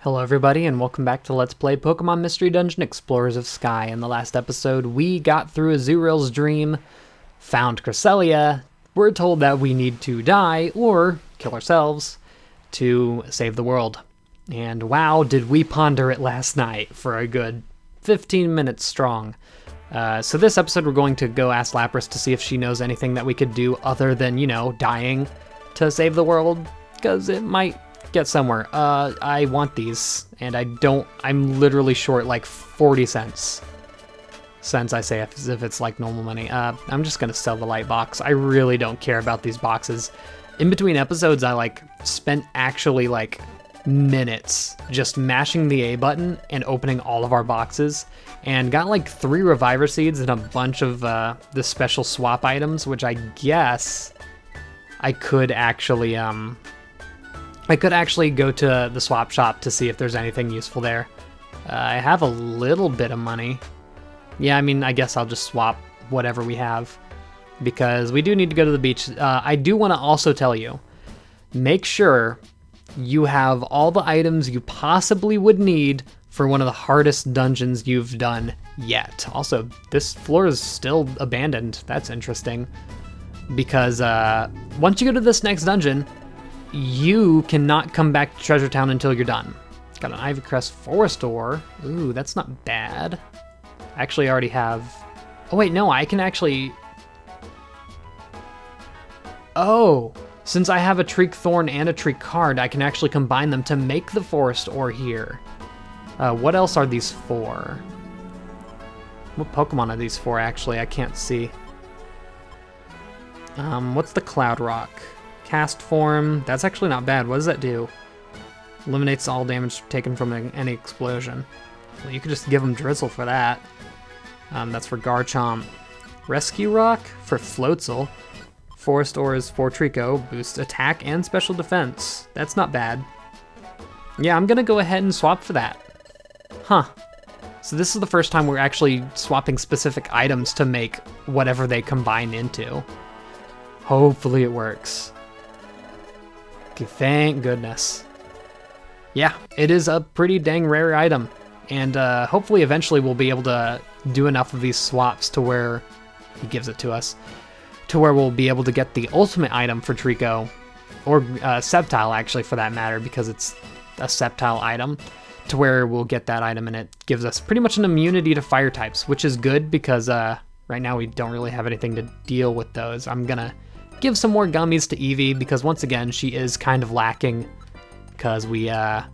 Hello everybody and welcome back to Let's Play Pokemon Mystery Dungeon Explorers of Sky. In the last episode, we got through Azuril's dream, found Cresselia, we're told that we need to die or kill ourselves to save the world. And wow, did we ponder it last night for a good 15 minutes strong. So this episode we're going to go ask Lapras to see if she knows anything that we could do other than, dying to save the world, because it might get somewhere. I want these, and I'm literally short like 40 cents. Cents, I say, as if it's like normal money. I'm just gonna sell the light box. I really don't care about these boxes. In between episodes, I spent actually minutes just mashing the A button and opening all of our boxes, and got 3 Reviver Seeds and a bunch of the special swap items, which I guess I could actually go to the swap shop to see if there's anything useful there. I have a little bit of money. Yeah, I guess I'll just swap whatever we have, because we do need to go to the beach. I do want to also tell you, make sure you have all the items you possibly would need for one of the hardest dungeons you've done yet. Also, this floor is still abandoned. That's interesting, because once you go to this next dungeon, you cannot come back to Treasure Town until you're done. Got an Ivycrest Forest Ore. Ooh, that's not bad. Actually, I already have... Oh, wait, no, I can actually... Oh, since I have a Treek Thorn and a Treek card, I can actually combine them to make the Forest Ore here. What else are these for? What Pokemon are these for, actually? I can't see. What's the Cloud Rock? Cast Form, that's actually not bad. What does that do? Eliminates all damage taken from any explosion. Well, you could just give them Drizzle for that. That's for Garchomp. Rescue Rock for Floatzel. Forest Ores for Trico, boosts attack and special defense. That's not bad. Yeah, I'm gonna go ahead and swap for that. Huh. So this is the first time we're actually swapping specific items to make whatever they combine into. Hopefully it works. Okay, thank goodness. Yeah, it is a pretty dang rare item, and hopefully eventually we'll be able to do enough of these swaps to where he gives it to us, to where we'll be able to get the ultimate item for Trico, or Sceptile actually for that matter, because it's a Sceptile item, to where we'll get that item and it gives us pretty much an immunity to fire types, which is good because right now we don't really have anything to deal with those. I'm gonna give some more gummies to Eevee, because once again she is kind of lacking, because we have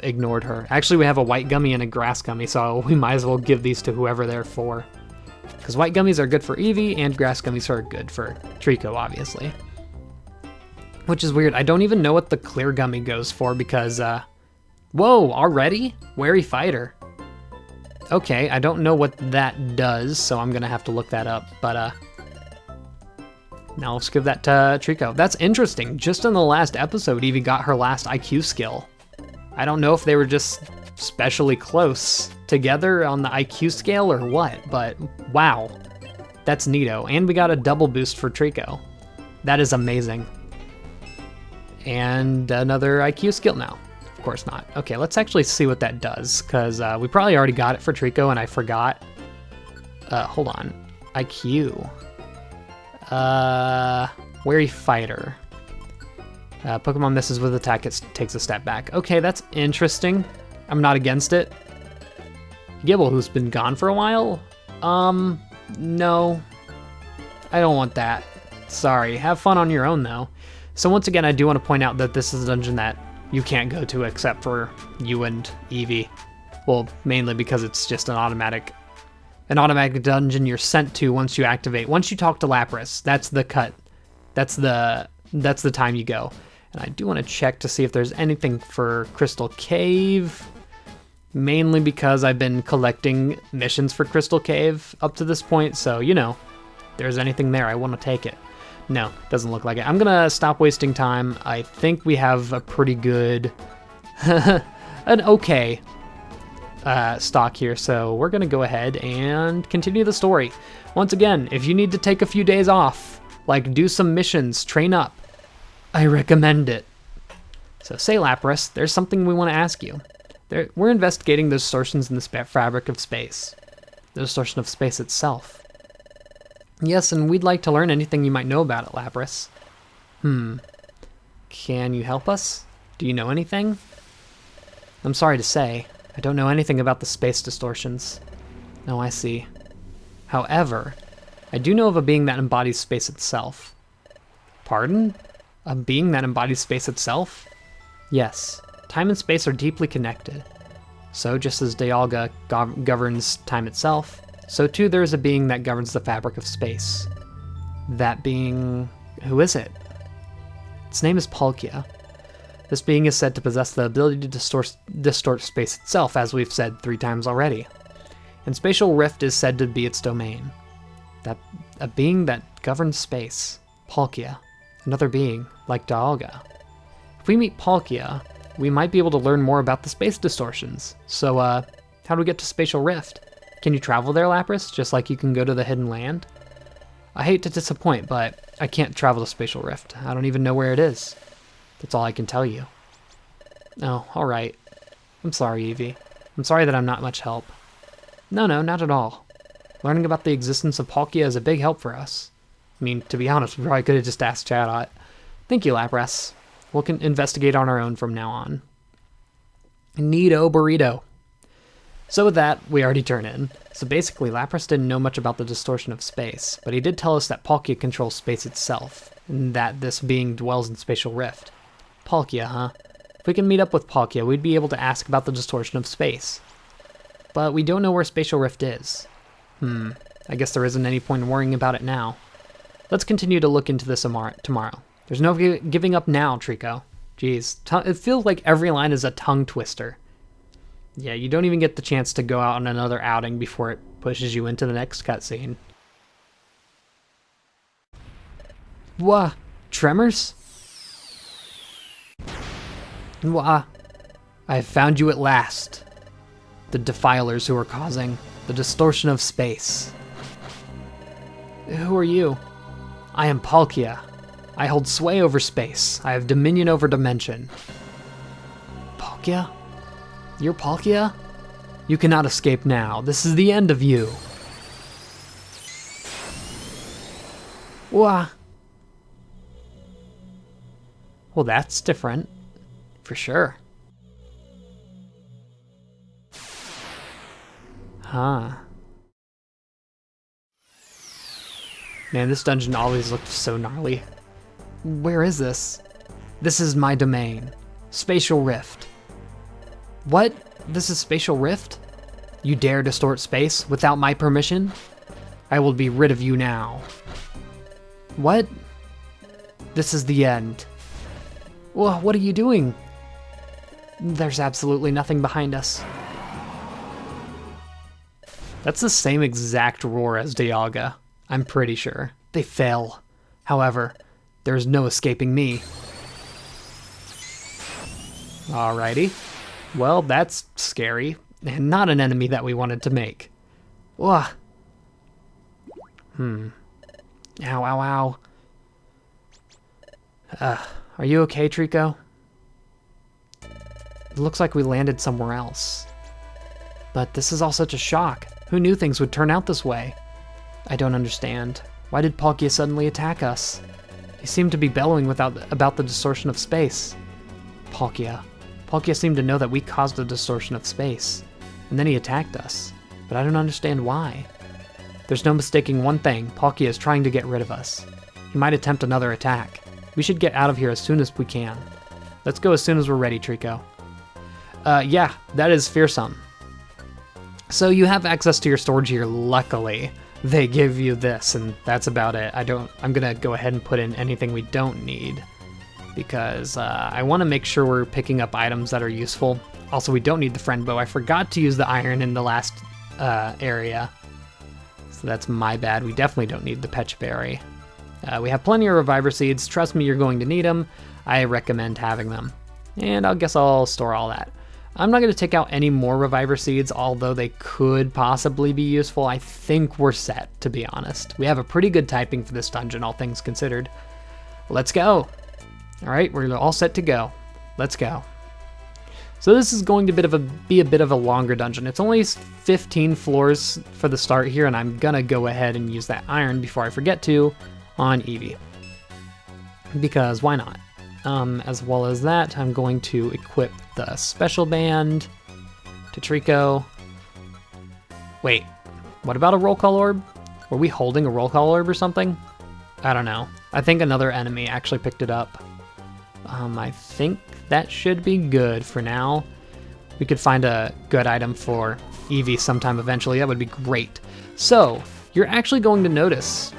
ignored her. Actually, we have a white gummy and a grass gummy, so we might as well give these to whoever they're for, because white gummies are good for Eevee and grass gummies are good for Trico, obviously. Which is weird. I don't even know what the clear gummy goes for, because whoa, already? Wary Fighter. Okay, I don't know what that does, so I'm gonna have to look that up, but now let's give that to Trico. That's interesting. Just in the last episode, Eevee got her last IQ skill. I don't know if they were just specially close together on the IQ scale or what, but wow. That's neato. And we got a double boost for Trico. That is amazing. And another IQ skill now. Of course not. Okay, let's actually see what that does, because we probably already got it for Trico and I forgot. Hold on. IQ. Wary Fighter. Pokemon misses with attack, it takes a step back. Okay, that's interesting. I'm not against it. Gibble, who's been gone for a while? No. I don't want that. Sorry, have fun on your own though. So once again, I do want to point out that this is a dungeon that you can't go to except for you and Eevee. Well, mainly because it's just an automatic dungeon you're sent to once you activate. Once you talk to Lapras, that's the cut. That's the time you go. And I do want to check to see if there's anything for Crystal Cave, mainly because I've been collecting missions for Crystal Cave up to this point, so if there's anything there, I want to take it. No, doesn't look like it. I'm gonna stop wasting time. I think we have a pretty good, an okay stock here, so we're gonna go ahead and continue the story. Once again, if you need to take a few days off, do some missions, train up, I recommend it. So say, Lapras, there's something we want to ask you. We're investigating the distortions in the fabric of space. The distortion of space itself. Yes, and we'd like to learn anything you might know about it, Lapras. Can you help us? Do you know anything? I'm sorry to say, I don't know anything about the space distortions. Oh, I see. However, I do know of a being that embodies space itself. Pardon? A being that embodies space itself? Yes, time and space are deeply connected. So just as Dialga governs time itself, so too there is a being that governs the fabric of space. That being... who is it? Its name is Palkia. This being is said to possess the ability to distort space itself, as we've said 3 times already. And Spacial Rift is said to be its domain. A being that governs space. Palkia. Another being, like Dialga. If we meet Palkia, we might be able to learn more about the space distortions. So, how do we get to Spacial Rift? Can you travel there, Lapras, just like you can go to the Hidden Land? I hate to disappoint, but I can't travel to Spacial Rift. I don't even know where it is. That's all I can tell you. Oh, alright. I'm sorry, Eevee. I'm sorry that I'm not much help. No, not at all. Learning about the existence of Palkia is a big help for us. I mean, to be honest, we probably could have just asked Chatot. Thank you, Lapras. We'll investigate on our own from now on. Neato burrito. So with that, we already turn in. So basically, Lapras didn't know much about the distortion of space, but he did tell us that Palkia controls space itself, and that this being dwells in Spacial Rift. Palkia, huh? If we can meet up with Palkia, we'd be able to ask about the distortion of space. But we don't know where Spacial Rift is. I guess there isn't any point in worrying about it now. Let's continue to look into this tomorrow. There's no giving up now, Trico. Jeez, it feels like every line is a tongue twister. Yeah, you don't even get the chance to go out on another outing before it pushes you into the next cutscene. Wah, tremors? Wah, I have found you at last. The defilers who are causing the distortion of space. Who are you? I am Palkia. I hold sway over space. I have dominion over dimension. Palkia? You're Palkia? You cannot escape now. This is the end of you. Wah. Well, that's different. For sure. Huh. Man, this dungeon always looked so gnarly. Where is this? This is my domain. Spacial Rift. What? This is Spacial Rift? You dare distort space without my permission? I will be rid of you now. What? This is the end. Well, what are you doing? There's absolutely nothing behind us. That's the same exact roar as Dialga. I'm pretty sure. They fell. However, there's no escaping me. Alrighty. Well, that's scary, and not an enemy that we wanted to make. Ugh. Ow, ow, ow. Are you okay, Trico? It looks like we landed somewhere else. But this is all such a shock. Who knew things would turn out this way? I don't understand. Why did Palkia suddenly attack us? He seemed to be bellowing about the distortion of space. Palkia seemed to know that we caused the distortion of space, and then he attacked us. But I don't understand why. There's no mistaking one thing, Palkia is trying to get rid of us. He might attempt another attack. We should get out of here as soon as we can. Let's go as soon as we're ready, Trico. Yeah, that is fearsome. So you have access to your storage here, luckily. They give you this, and that's about it. I'm gonna go ahead and put in anything we don't need, because I want to make sure we're picking up items that are useful. Also, we don't need the friend bow. I forgot to use the iron in the last area, so that's my bad. We definitely don't need the Petch Berry. We have plenty of Reviver Seeds. Trust me, you're going to need them. I recommend having them. And I guess I'll store all that. I'm not going to take out any more Reviver Seeds, although they could possibly be useful. I think we're set, to be honest. We have a pretty good typing for this dungeon, all things considered. Let's go. All right, we're all set to go. let's go. So this is going to be a bit of a longer dungeon. It's only 15 floors for the start here, and I'm gonna go ahead and use that iron before I forget to on Eevee. Because why not? As well as that, I'm going to equip the special band to Trico. Wait, what about a roll call orb? Were we holding a roll call orb or something? I don't know. I think another enemy actually picked it up. I think that should be good for now. We could find a good item for Eevee sometime eventually. That would be great. So, you're actually going to notice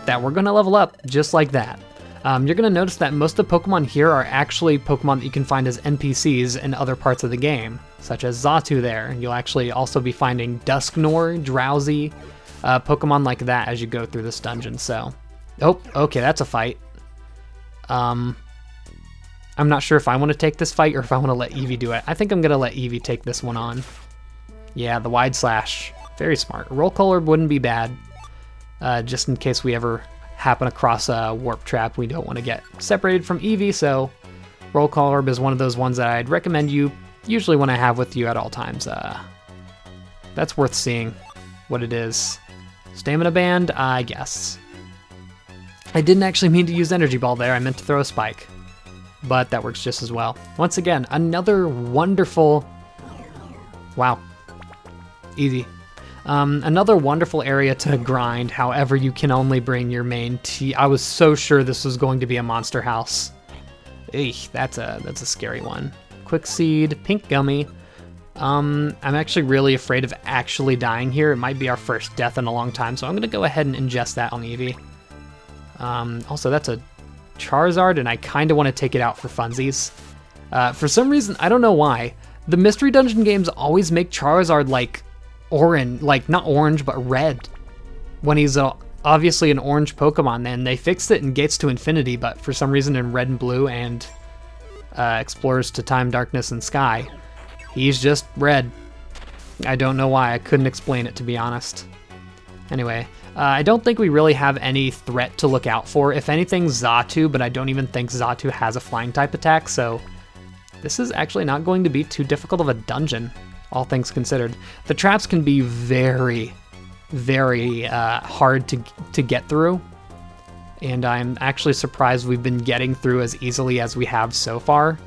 that we're going to level up just like that. You're going to notice that most of the Pokemon here are actually Pokemon that you can find as NPCs in other parts of the game, such as Xatu there. You'll actually also be finding Dusknoir, Drowsy, Pokemon like that as you go through this dungeon, so... Oh, okay, that's a fight. I'm not sure if I want to take this fight or if I want to let Eevee do it. I think I'm going to let Eevee take this one on. Yeah, the wide slash. Very smart. Roll call orb wouldn't be bad. Just in case we ever happen across a warp trap, we don't want to get separated from Eevee, so roll call orb is one of those ones that I'd recommend you usually want to have with you at all times. That's worth seeing what it is. Stamina band, I guess. I didn't actually mean to use Energy Ball there, I meant to throw a spike. But that works just as well. Once again, another wonderful... Wow. Easy. Another wonderful area to grind, however you can only bring your main T. I was so sure this was going to be a monster house. Eesh, that's a scary one. Quick Seed, Pink Gummy. I'm actually really afraid of actually dying here. It might be our first death in a long time, so I'm going to go ahead and ingest that on Eevee. Also, that's a Charizard, and I kind of want to take it out for funsies. For some reason, I don't know why, the Mystery Dungeon games always make Charizard like orange, like not orange, but red. When he's obviously an orange Pokemon, then they fixed it in Gates to Infinity, but for some reason in Red and Blue and Explorers to Time, Darkness, and Sky, he's just red. I don't know why, I couldn't explain it to be honest. Anyway, I don't think we really have any threat to look out for. If anything, Xatu, but I don't even think Xatu has a flying type attack, so this is actually not going to be too difficult of a dungeon, all things considered. The traps can be very, very hard to get through, and I'm actually surprised we've been getting through as easily as we have so far,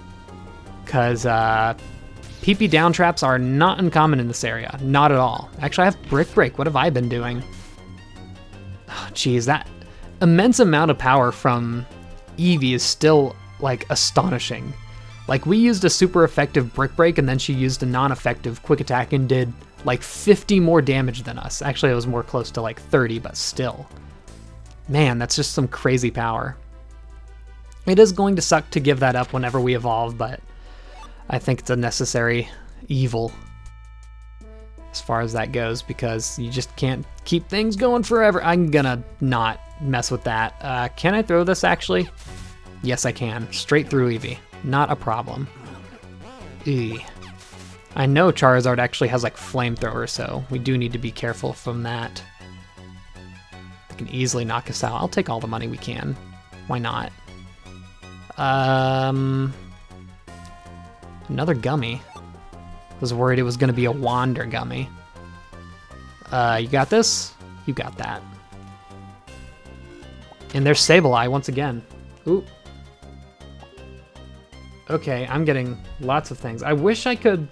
because PP down traps are not uncommon in this area, not at all. Actually, I have Brick Break. What have I been doing? Oh, geez, that immense amount of power from Eevee is still, like, astonishing. Like, we used a super effective Brick Break, and then she used a non-effective Quick Attack and did, like, 50 more damage than us. Actually, it was more close to, like, 30, but still. Man, that's just some crazy power. It is going to suck to give that up whenever we evolve, but I think it's a necessary evil as far as that goes, because you just can't keep things going forever. I'm gonna not mess with that. Can I throw this actually? Yes, I can. Straight through Eevee. Not a problem. Eee. I know Charizard actually has like flamethrower, so we do need to be careful from that. They can easily knock us out. I'll take all the money we can. Why not? Another gummy. Was worried it was going to be a Wander gummy. You got this? You got that. And there's Sableye once again. Ooh. Okay, I'm getting lots of things. I wish I could...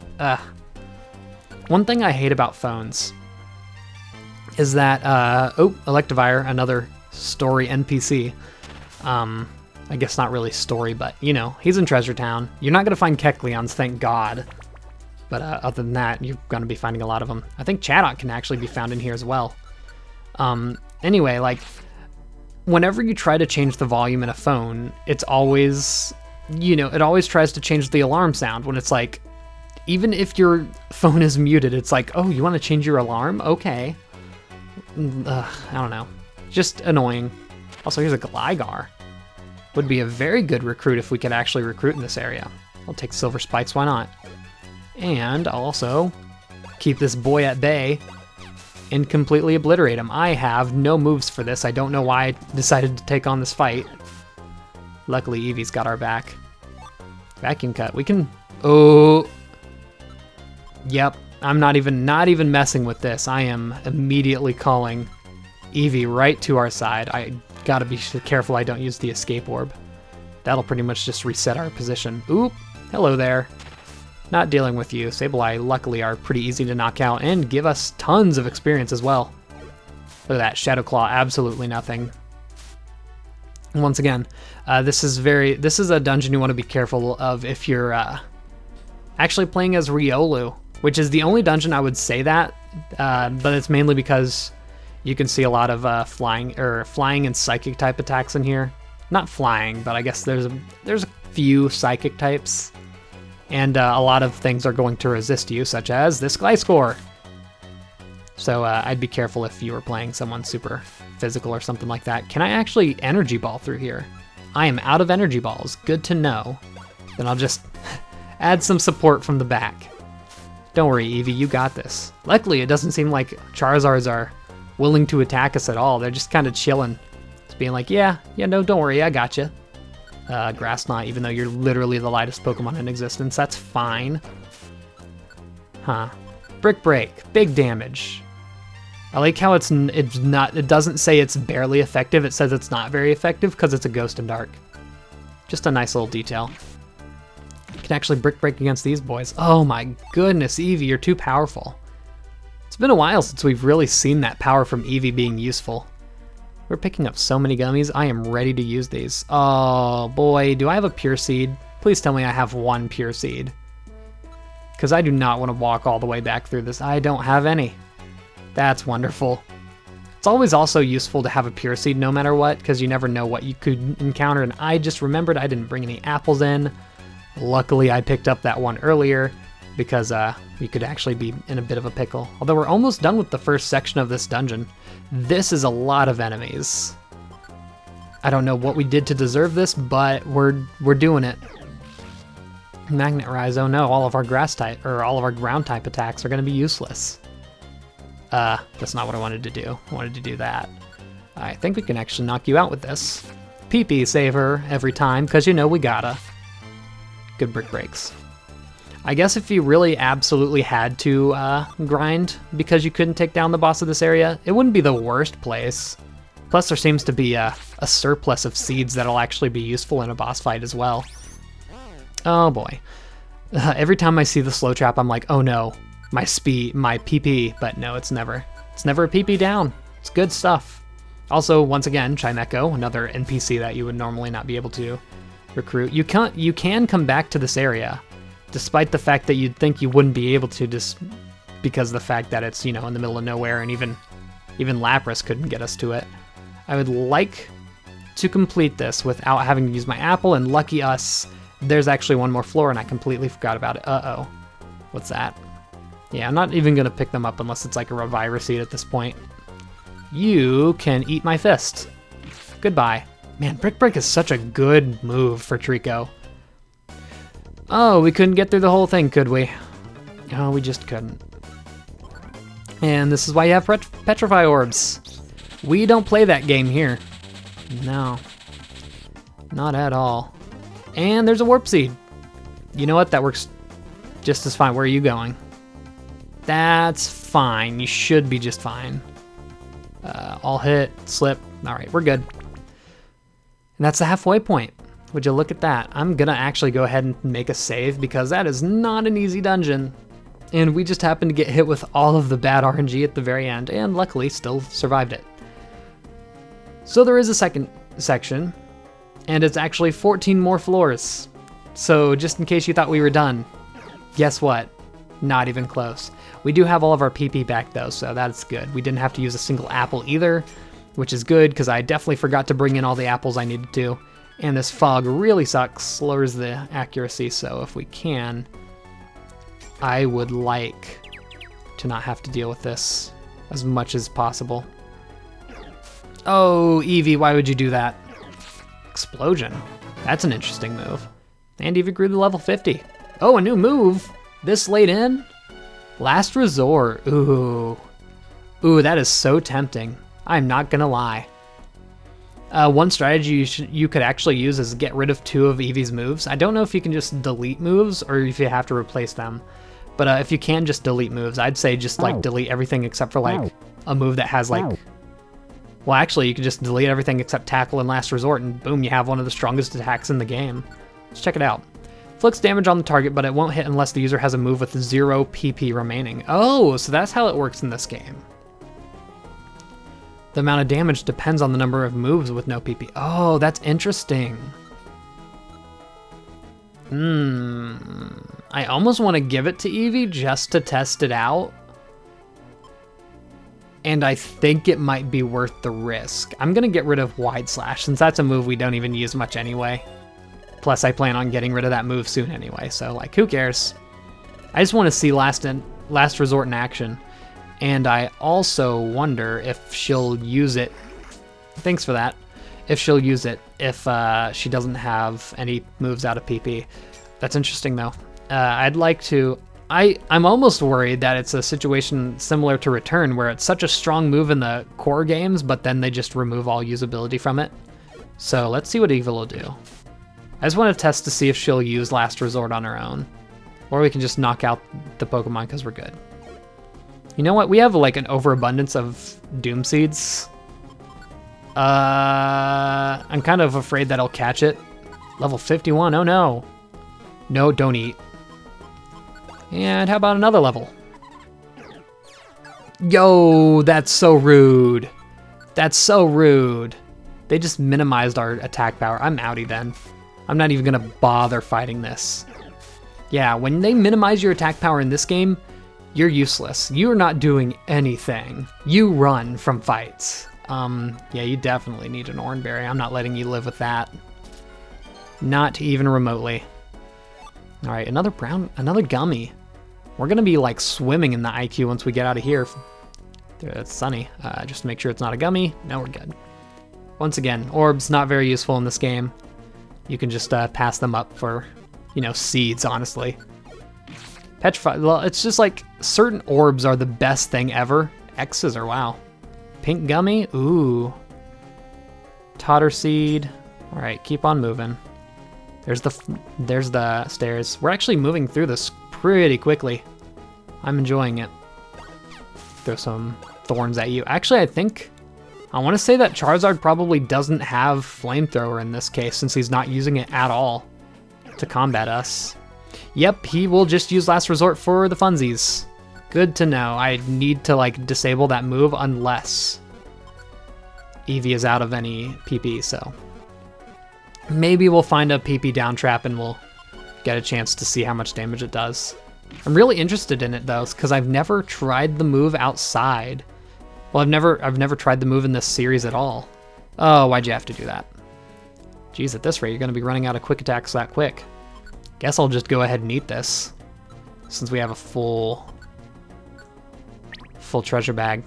One thing I hate about phones is that... oh, Electivire, another story NPC. I guess not really story, but, you know, he's in Treasure Town. You're not going to find Kecleons, thank God. But other than that, you're going to be finding a lot of them. I think Chatot can actually be found in here as well. Anyway, like, whenever you try to change the volume in a phone, it's always, you know, it always tries to change the alarm sound when it's like, even if your phone is muted, it's like, oh, you want to change your alarm? Okay. I don't know. Just annoying. Also, here's a Gligar. Would be a very good recruit if we could actually recruit in this area. I'll take Silver Spikes, why not? And I'll also keep this boy at bay and completely obliterate him. I have no moves for this. I don't know why I decided to take on this fight. Luckily, Eevee's got our back. Vacuum cut. We can... Oh. Yep. I'm not even messing with this. I am immediately calling Eevee right to our side. I gotta be careful I don't use the escape orb. That'll pretty much just reset our position. Oop. Hello there. Not dealing with you. Sableye, luckily, are pretty easy to knock out and give us tons of experience as well. Look at that. Shadow Claw, absolutely nothing. And once again, this is a dungeon you want to be careful of if you're actually playing as Riolu, which is the only dungeon I would say that, but it's mainly because you can see a lot of flying and psychic type attacks in here. Not flying, but I guess there's a few psychic types, and a lot of things are going to resist you, such as this Gliscor. So I'd be careful if you were playing someone super physical or something like that. Can I actually energy ball through here? I am out of energy balls. Good to know. Then I'll just add some support from the back. Don't worry, Eevee, you got this. Luckily, it doesn't seem like Charizards are willing to attack us at all. They're just kind of chilling. Just being like, yeah, no, don't worry, I got you. Grass Knot, even though you're literally the lightest Pokemon in existence, that's fine. Huh. Brick Break, big damage. I like how it doesn't say it's barely effective, it says it's not very effective because it's a Ghost and Dark. Just a nice little detail. You can actually Brick Break against these boys. Oh my goodness, Eevee, you're too powerful. It's been a while since we've really seen that power from Eevee being useful. We're picking up so many gummies, I am ready to use these. Oh boy, do I have a Pure Seed? Please tell me I have one Pure Seed. Because I do not want to walk all the way back through this. I don't have any. That's wonderful. It's always also useful to have a Pure Seed no matter what, because you never know what you could encounter, and I just remembered I didn't bring any apples in. Luckily, I picked up that one earlier, because we could actually be in a bit of a pickle. Although we're almost done with the first section of this dungeon. This is a lot of enemies. I don't know what we did to deserve this, but we're doing it. Magnet Rise, oh no, all of our grass type, or all of our ground type attacks are going to be useless. That's not what I wanted to do. I wanted to do that. I think we can actually knock you out with this. PP saver every time, because you know we gotta. Good Brick Breaks. I guess if you really absolutely had to grind because you couldn't take down the boss of this area, it wouldn't be the worst place. Plus there seems to be a surplus of seeds that'll actually be useful in a boss fight as well. Oh boy. Every time I see the slow trap, I'm like, oh no. My PP, but no, it's never a PP down. It's good stuff. Also, once again, Chimecho, another NPC that you would normally not be able to recruit. You can come back to this area, despite the fact that you'd think you wouldn't be able to, just because of the fact that it's, you know, in the middle of nowhere, and even Lapras couldn't get us to it. I would like to complete this without having to use my apple, and lucky us, there's actually one more floor, and I completely forgot about it. Uh-oh. What's that? Yeah, I'm not even going to pick them up unless it's like a Reviver Seed at this point. You can eat my fist. Goodbye. Man, Brick Break is such a good move for Trico. Oh, we couldn't get through the whole thing, could we? Oh, we just couldn't. And this is why you have Petrify Orbs. We don't play that game here. No. Not at all. And there's a Warp Seed. You know what? That works just as fine. Where are you going? That's fine. You should be just fine. All hit, slip. All right, we're good. And that's the halfway point. Would you look at that? I'm gonna actually go ahead and make a save because that is not an easy dungeon. And we just happened to get hit with all of the bad RNG at the very end, and luckily still survived it. So there is a second section, and it's actually 14 more floors. So just in case you thought we were done, guess what? Not even close. We do have all of our PP back though, so that's good. We didn't have to use a single apple either, which is good because I definitely forgot to bring in all the apples I needed to. And this fog really sucks, slurs the accuracy, so if we can, I would like to not have to deal with this as much as possible. Oh, Eevee, why would you do that? Explosion. That's an interesting move. And Eevee grew to level 50. Oh, a new move? This late in? Last Resort. Ooh. Ooh, that is so tempting. I'm not gonna lie. One strategy you could actually use is get rid of 2 of Eevee's moves. I don't know if you can just delete moves or if you have to replace them. But if you can just delete moves, I'd say just like delete everything except for like a move that has like... Well, actually, you could just delete everything except Tackle and Last Resort, and boom, you have one of the strongest attacks in the game. Let's check it out. Inflicts damage on the target, but it won't hit unless the user has a move with 0 PP remaining. Oh, so that's how it works in this game. The amount of damage depends on the number of moves with no PP. Oh, that's interesting. I almost want to give it to Eevee just to test it out. And I think it might be worth the risk. I'm going to get rid of Wide Slash, since that's a move we don't even use much anyway. Plus, I plan on getting rid of that move soon anyway, so, like, who cares? I just want to see Last Resort in action. And I also wonder if she'll use it. Thanks for that. If she'll use it if she doesn't have any moves out of PP. That's interesting, though. I'd like to... I'm almost worried that it's a situation similar to Return, where it's such a strong move in the core games, but then they just remove all usability from it. So let's see what Eevee will do. I just want to test to see if she'll use Last Resort on her own. Or we can just knock out the Pokemon because we're good. You know what? We have like an overabundance of Doom Seeds. I'm kind of afraid that I'll catch it. Level 51, oh no. No, don't eat. And how about another level? Yo, that's so rude. That's so rude. They just minimized our attack power. I'm outie then. I'm not even gonna bother fighting this. Yeah, when they minimize your attack power in this game, you're useless. You're not doing anything. You run from fights. Yeah, you definitely need an Oran Berry. I'm not letting you live with that. Not even remotely. All right, another gummy. We're gonna be like swimming in the IQ once we get out of here. It's sunny. Just to make sure it's not a gummy. No, we're good. Once again, orbs not very useful in this game. You can just pass them up for, you know, seeds, honestly. Petrified, well, it's just like certain orbs are the best thing ever. X's are wow. Pink gummy, ooh. Totter seed. All right, keep on moving. There's the stairs. We're actually moving through this pretty quickly. I'm enjoying it. Throw some thorns at you. Actually, I want to say that Charizard probably doesn't have Flamethrower in this case since he's not using it at all to combat us. Yep, he will just use Last Resort for the funsies. Good to know. I need to like disable that move unless Eevee is out of any PP, so maybe we'll find a PP down trap and we'll get a chance to see how much damage it does. I'm really interested in it though, because I've never tried the move outside. Well, I've never tried the move in this series at all. Oh, why'd you have to do that? Geez, at this rate, you're going to be running out of quick attacks that quick. Guess I'll just go ahead and eat this, since we have a full treasure bag.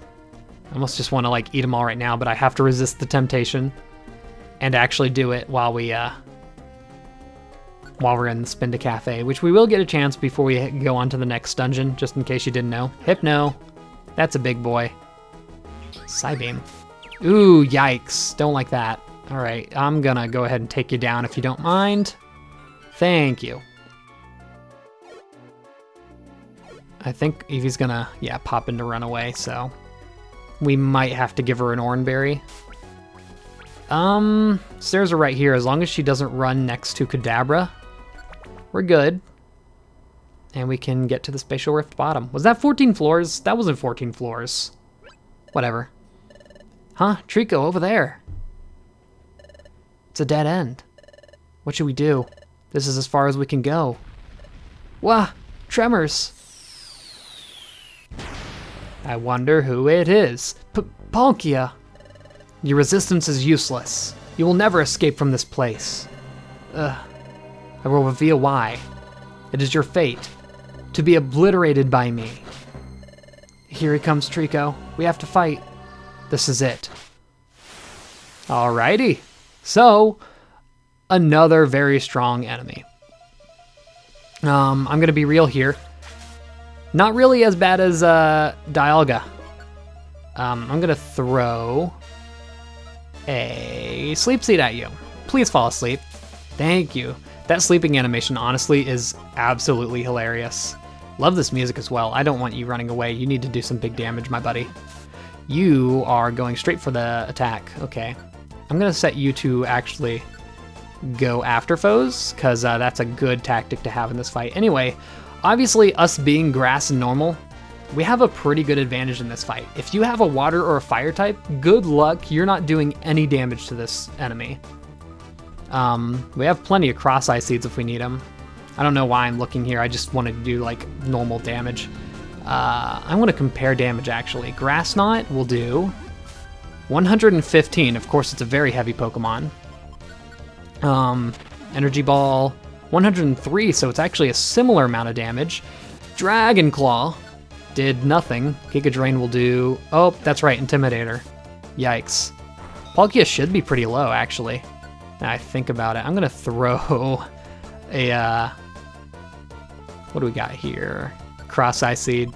I almost just want to like eat them all right now, but I have to resist the temptation and actually do it while we're in the Spin to Cafe, which we will get a chance before we go on to the next dungeon, just in case you didn't know. Hypno, that's a big boy. Psybeam. Ooh, yikes, don't like that. All right, I'm gonna go ahead and take you down if you don't mind. Thank you. I think Eevee's gonna, yeah, pop into Runaway, so we might have to give her an Oran Berry. Stairs are right here. As long as she doesn't run next to Kadabra, we're good. And we can get to the Spatial Rift bottom. Was that 14 floors? That wasn't 14 floors. Whatever. Huh? Trico, over there. It's a dead end. What should we do? This is as far as we can go. Wah! Tremors! I wonder who it is. Palkia! Your resistance is useless. You will never escape from this place. I will reveal why. It is your fate to be obliterated by me. Here he comes, Trico. We have to fight. This is it. Alrighty. So, another very strong enemy. I'm gonna be real here. Not really as bad as Dialga. I'm gonna throw a sleep seed at you. Please fall asleep. Thank you. That sleeping animation, honestly, is absolutely hilarious. Love this music as well. I don't want you running away. You need to do some big damage, my buddy. You are going straight for the attack. Okay. I'm going to set you to actually go after foes, because that's a good tactic to have in this fight. Anyway, obviously, us being grass and normal, we have a pretty good advantage in this fight. If you have a water or a fire type, good luck, you're not doing any damage to this enemy. We have plenty of cross-eye seeds if we need them. I don't know why I'm looking here, I just wanted to do like normal damage. I want to compare damage actually. Grass Knot will do 115, of course it's a very heavy Pokemon. Energy Ball, 103, so it's actually a similar amount of damage. Dragon Claw did nothing. Giga Drain will do... Oh, that's right, Intimidator. Yikes. Palkia should be pretty low, actually. Now I think about it. I'm going to throw a... what do we got here? Cross-Eye Seed.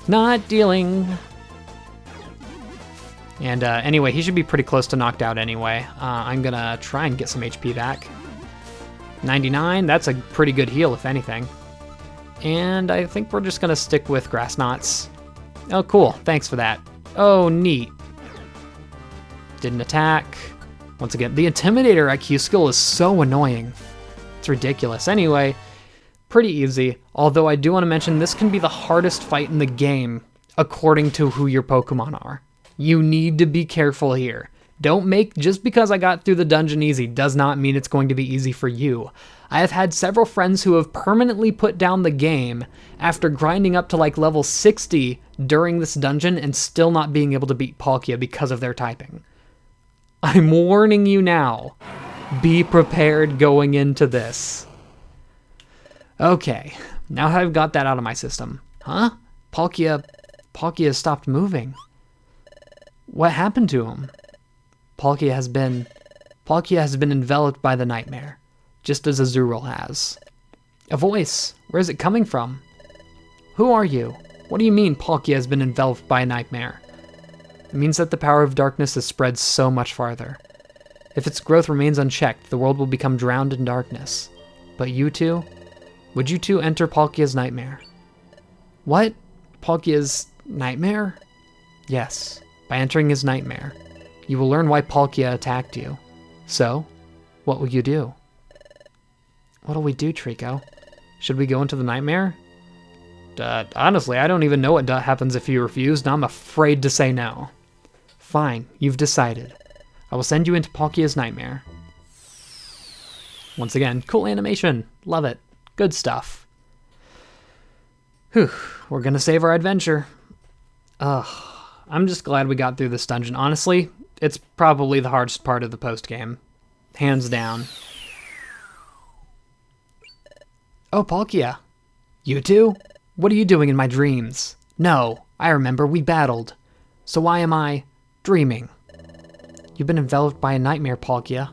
Not dealing. And anyway, he should be pretty close to knocked out anyway. I'm going to try and get some HP back. 99, that's a pretty good heal, if anything. And I think we're just going to stick with Grass Knots. Oh, cool. Thanks for that. Oh, neat. Didn't attack. Once again, the Intimidator IQ skill is so annoying. It's ridiculous. Anyway, pretty easy. Although I do want to mention this can be the hardest fight in the game according to who your Pokemon are. You need to be careful here. Don't make, just because I got through the dungeon easy does not mean it's going to be easy for you. I have had several friends who have permanently put down the game after grinding up to like level 60 during this dungeon and still not being able to beat Palkia because of their typing. I'm warning you now. Be prepared going into this. Okay, now I've got that out of my system. Huh? Palkia stopped moving. What happened to him? Palkia has been enveloped by the nightmare, just as Azurill has. A voice. Where is it coming from? Who are you? What do you mean Palkia has been enveloped by a nightmare? It means that the power of darkness has spread so much farther. If its growth remains unchecked, the world will become drowned in darkness. But you two? Would you two enter Palkia's nightmare? What? Palkia's nightmare? Yes. By entering his nightmare, you will learn why Palkia attacked you. So, what will you do? What'll we do, Trico? Should we go into the nightmare? Honestly, I don't even know what happens if you refuse, and I'm afraid to say no. Fine, you've decided. I will send you into Palkia's nightmare. Once again, cool animation. Love it. Good stuff. Whew, we're gonna save our adventure. Ugh, I'm just glad we got through this dungeon. Honestly, it's probably the hardest part of the post-game. Hands down. Oh, Palkia. You two? What are you doing in my dreams? No, I remember, we battled. So why am I dreaming? You've been enveloped by a nightmare, Palkia.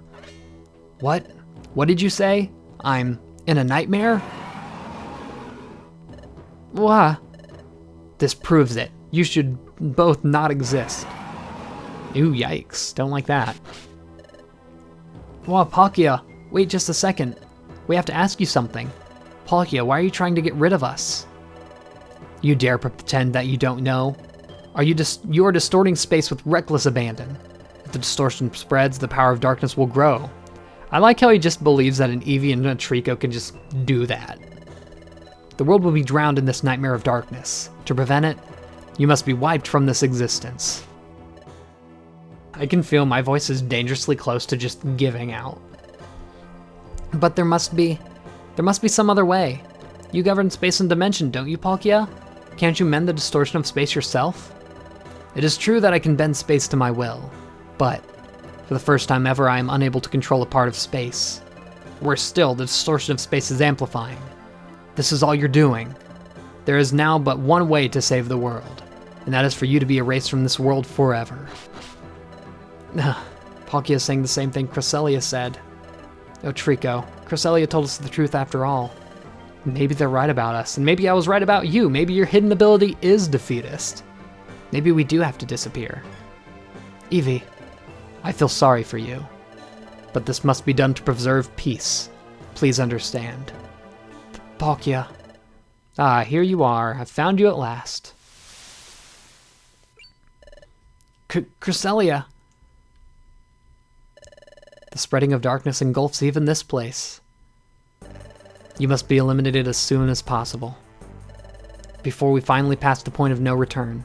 What? What did you say? I'm in a nightmare? What? This proves it. You should both not exist. Ooh, yikes. Don't like that. Whoa, Palkia, wait just a second. We have to ask you something. Palkia, why are you trying to get rid of us? You dare pretend that you don't know? You are distorting space with reckless abandon. If the distortion spreads, the power of darkness will grow. I like how he just believes that an Eevee and a Trico can just do that. The world will be drowned in this nightmare of darkness. To prevent it, you must be wiped from this existence. I can feel my voice is dangerously close to just giving out. But there must be some other way. You govern space and dimension, don't you, Palkia? Can't you mend the distortion of space yourself? It is true that I can bend space to my will, but for the first time ever I am unable to control a part of space. Worse still, the distortion of space is amplifying. This is all you're doing. There is now but one way to save the world, and that is for you to be erased from this world forever. Palkia is saying the same thing Cresselia said. Oh, Trico, Cresselia told us the truth after all. Maybe they're right about us, and maybe I was right about you. Maybe your hidden ability is defeatist. Maybe we do have to disappear. Eevee, I feel sorry for you, but this must be done to preserve peace. Please understand. Palkia. Ah, here you are. I've found you at last. Cresselia. The spreading of darkness engulfs even this place. You must be eliminated as soon as possible, before we finally pass the point of no return.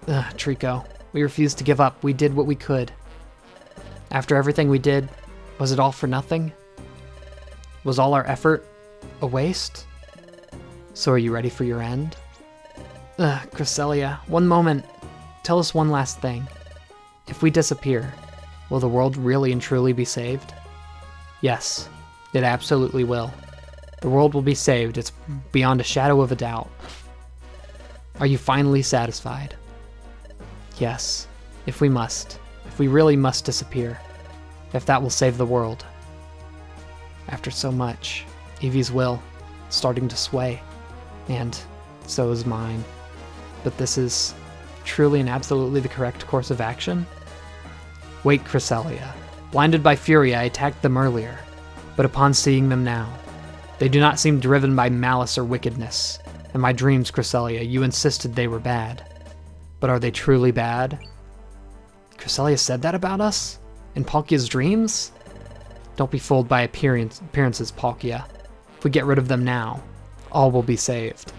Trico, we refused to give up. We did what we could. After everything we did, was it all for nothing? Was all our effort a waste? So are you ready for your end? Cresselia, one moment. Tell us one last thing. If we disappear, will the world really and truly be saved? Yes, it absolutely will. The world will be saved. It's beyond a shadow of a doubt. Are you finally satisfied? Yes, if we really must disappear, if that will save the world. After so much, Eevee's will is starting to sway, and so is mine. But this is truly and absolutely the correct course of action? Wait, Cresselia. Blinded by fury, I attacked them earlier, but upon seeing them now, they do not seem driven by malice or wickedness. In my dreams, Cresselia, you insisted they were bad. But are they truly bad? Cresselia said that about us? In Palkia's dreams? Don't be fooled by appearances, Palkia. If we get rid of them now, all will be saved.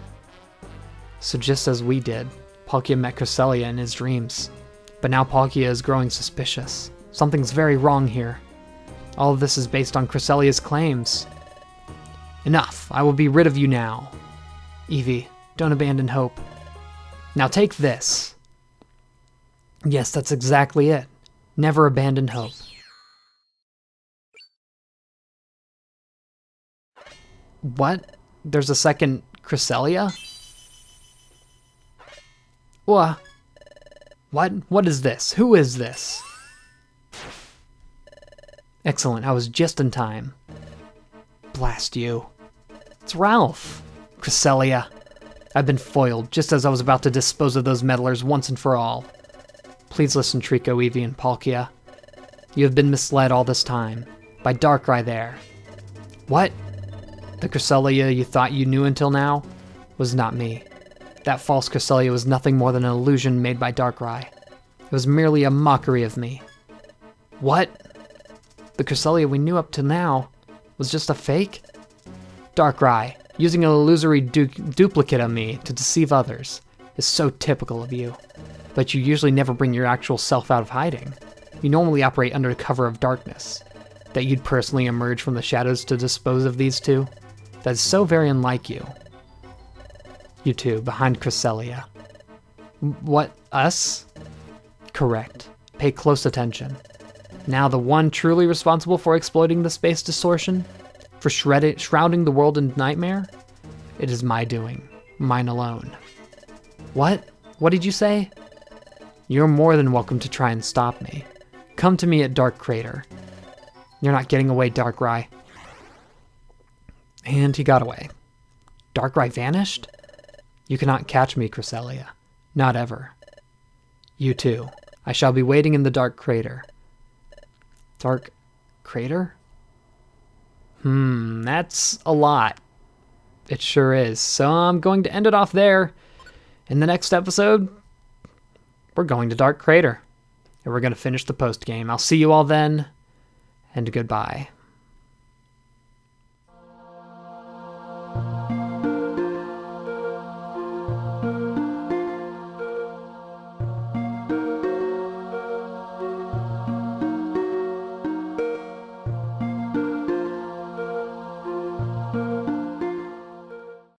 So just as we did, Palkia met Cresselia in his dreams. But now Palkia is growing suspicious. Something's very wrong here. All of this is based on Cresselia's claims. Enough, I will be rid of you now. Eevee, don't abandon hope. Now take this. Yes, that's exactly it. Never abandon hope. What? There's a second Cresselia? What? What is this? Who is this? Excellent, I was just in time. Blast you. It's Ralph. Cresselia. I've been foiled, just as I was about to dispose of those meddlers once and for all. Please listen, Trico, Eevee, and Palkia. You have been misled all this time, by Darkrai there. What? The Cresselia you thought you knew until now was not me. That false Cresselia was nothing more than an illusion made by Darkrai. It was merely a mockery of me. What? The Cresselia we knew up to now was just a fake? Darkrai, using an illusory duplicate of me to deceive others, is so typical of you. But you usually never bring your actual self out of hiding. You normally operate under cover of darkness. That you'd personally emerge from the shadows to dispose of these two? That is so very unlike you. You two, behind Cresselia. What, us? Correct. Pay close attention. Now the one truly responsible for exploiting the space distortion? For shrouding the world in nightmare? It is my doing. Mine alone. What? What did you say? You're more than welcome to try and stop me. Come to me at Dark Crater. You're not getting away, Darkrai. And he got away. Darkrai vanished? You cannot catch me, Cresselia. Not ever. You too. I shall be waiting in the Dark Crater. Dark Crater? That's a lot. It sure is. So I'm going to end it off there. In the next episode, we're going to Dark Crater. And we're going to finish the post game. I'll see you all then, and goodbye.